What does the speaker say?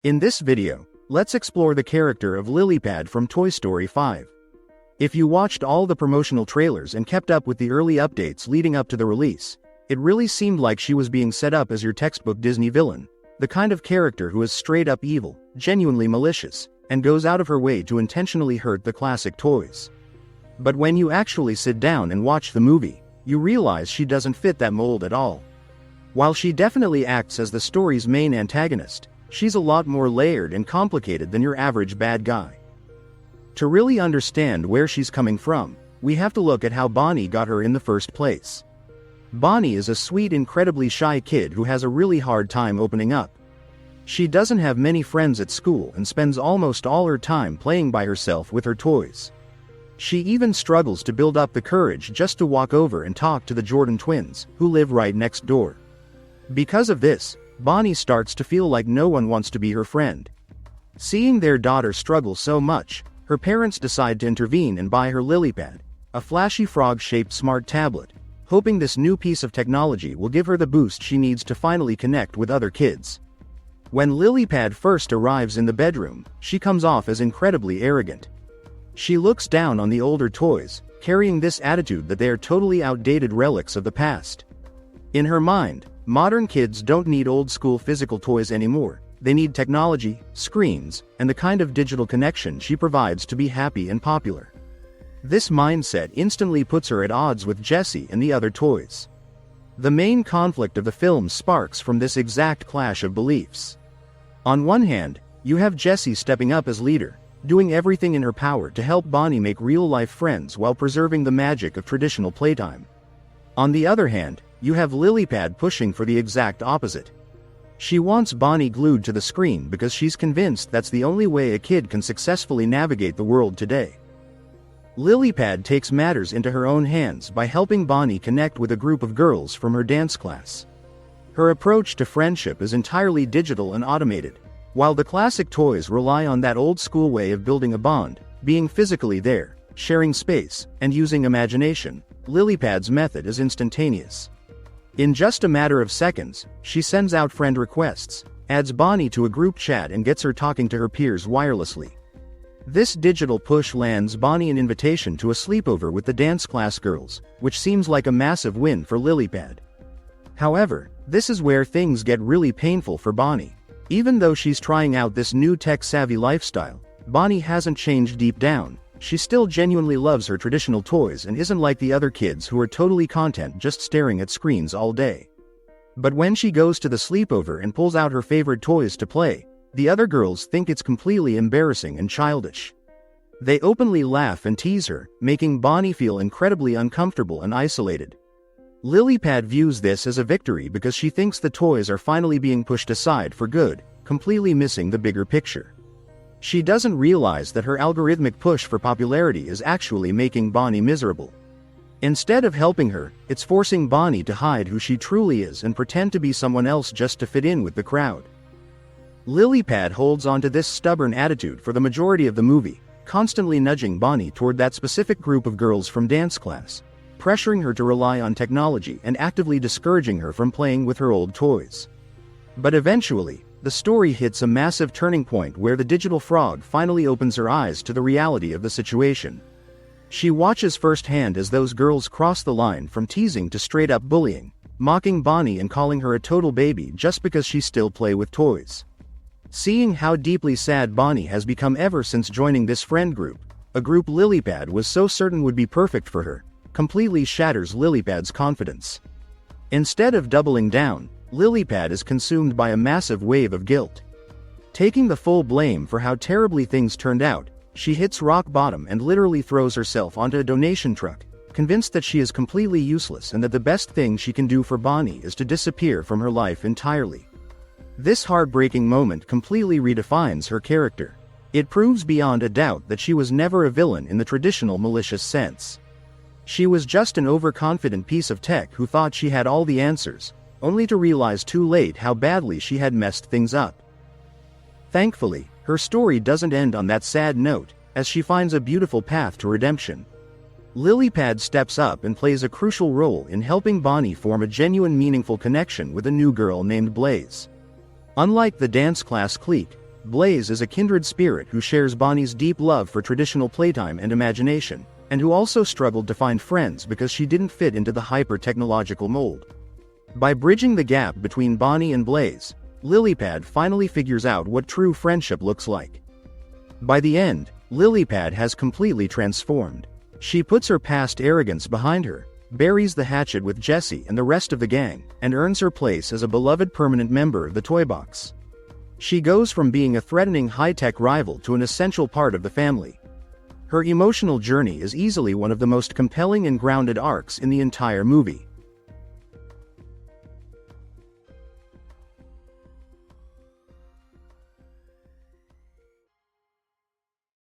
In this video, let's explore the character of Lilypad from Toy Story 5. If you watched all the promotional trailers and kept up with the early updates leading up to the release, it really seemed like she was being set up as your textbook Disney villain, the kind of character who is straight up evil, genuinely malicious, and goes out of her way to intentionally hurt the classic toys. But when you actually sit down and watch the movie, you realize she doesn't fit that mold at all. While she definitely acts as the story's main antagonist, she's a lot more layered and complicated than your average bad guy. To really understand where she's coming from, we have to look at how Bonnie got her in the first place. Bonnie is a sweet, incredibly shy kid who has a really hard time opening up. She doesn't have many friends at school and spends almost all her time playing by herself with her toys. She even struggles to build up the courage just to walk over and talk to the Jordan twins, who live right next door. Because of this, Bonnie starts to feel like no one wants to be her friend. Seeing their daughter struggle so much, her parents decide to intervene and buy her Lilypad, a flashy frog-shaped smart tablet, hoping this new piece of technology will give her the boost she needs to finally connect with other kids. When Lilypad first arrives in the bedroom, she comes off as incredibly arrogant. She looks down on the older toys, carrying this attitude that they are totally outdated relics of the past. In her mind, modern kids don't need old-school physical toys anymore. They need technology, screens, and the kind of digital connection she provides to be happy and popular. This mindset instantly puts her at odds with Jessie and the other toys. The main conflict of the film sparks from this exact clash of beliefs. On one hand, you have Jessie stepping up as leader, doing everything in her power to help Bonnie make real-life friends while preserving the magic of traditional playtime. On the other hand, you have Lilypad pushing for the exact opposite. She wants Bonnie glued to the screen because she's convinced that's the only way a kid can successfully navigate the world today. Lilypad takes matters into her own hands by helping Bonnie connect with a group of girls from her dance class. Her approach to friendship is entirely digital and automated. While the classic toys rely on that old-school way of building a bond, being physically there, sharing space, and using imagination, Lilypad's method is instantaneous. In just a matter of seconds, she sends out friend requests, adds Bonnie to a group chat and gets her talking to her peers wirelessly. This digital push lands Bonnie an invitation to a sleepover with the dance class girls, which seems like a massive win for Lilypad. However, this is where things get really painful for Bonnie. Even though she's trying out this new tech-savvy lifestyle, Bonnie hasn't changed deep down. She still genuinely loves her traditional toys and isn't like the other kids who are totally content just staring at screens all day. But when she goes to the sleepover and pulls out her favorite toys to play, the other girls think it's completely embarrassing and childish. They openly laugh and tease her, making Bonnie feel incredibly uncomfortable and isolated. Lilypad views this as a victory because she thinks the toys are finally being pushed aside for good, completely missing the bigger picture. She doesn't realize that her algorithmic push for popularity is actually making Bonnie miserable. Instead of helping her, it's forcing Bonnie to hide who she truly is and pretend to be someone else just to fit in with the crowd. Lilypad holds on to this stubborn attitude for the majority of the movie, constantly nudging Bonnie toward that specific group of girls from dance class, pressuring her to rely on technology and actively discouraging her from playing with her old toys. But eventually, the story hits a massive turning point where the digital frog finally opens her eyes to the reality of the situation. She watches firsthand as those girls cross the line from teasing to straight-up bullying, mocking Bonnie and calling her a total baby just because she still plays with toys. Seeing how deeply sad Bonnie has become ever since joining this friend group, a group Lilypad was so certain would be perfect for her, completely shatters Lilypad's confidence. Instead of doubling down, Lilypad is consumed by a massive wave of guilt. Taking the full blame for how terribly things turned out, she hits rock bottom and literally throws herself onto a donation truck, convinced that she is completely useless and that the best thing she can do for Bonnie is to disappear from her life entirely. This heartbreaking moment completely redefines her character. It proves beyond a doubt that she was never a villain in the traditional malicious sense. She was just an overconfident piece of tech who thought she had all the answers, only to realize too late how badly she had messed things up. Thankfully, her story doesn't end on that sad note, as she finds a beautiful path to redemption. Lilypad steps up and plays a crucial role in helping Bonnie form a genuine meaningful connection with a new girl named Blaze. Unlike the dance class clique, Blaze is a kindred spirit who shares Bonnie's deep love for traditional playtime and imagination, and who also struggled to find friends because she didn't fit into the hyper-technological mold. By bridging the gap between Bonnie and Blaze, Lilypad finally figures out what true friendship looks like. By the end, Lilypad has completely transformed. She puts her past arrogance behind her, buries the hatchet with Jessie and the rest of the gang, and earns her place as a beloved permanent member of the Toy Box. She goes from being a threatening high-tech rival to an essential part of the family. Her emotional journey is easily one of the most compelling and grounded arcs in the entire movie.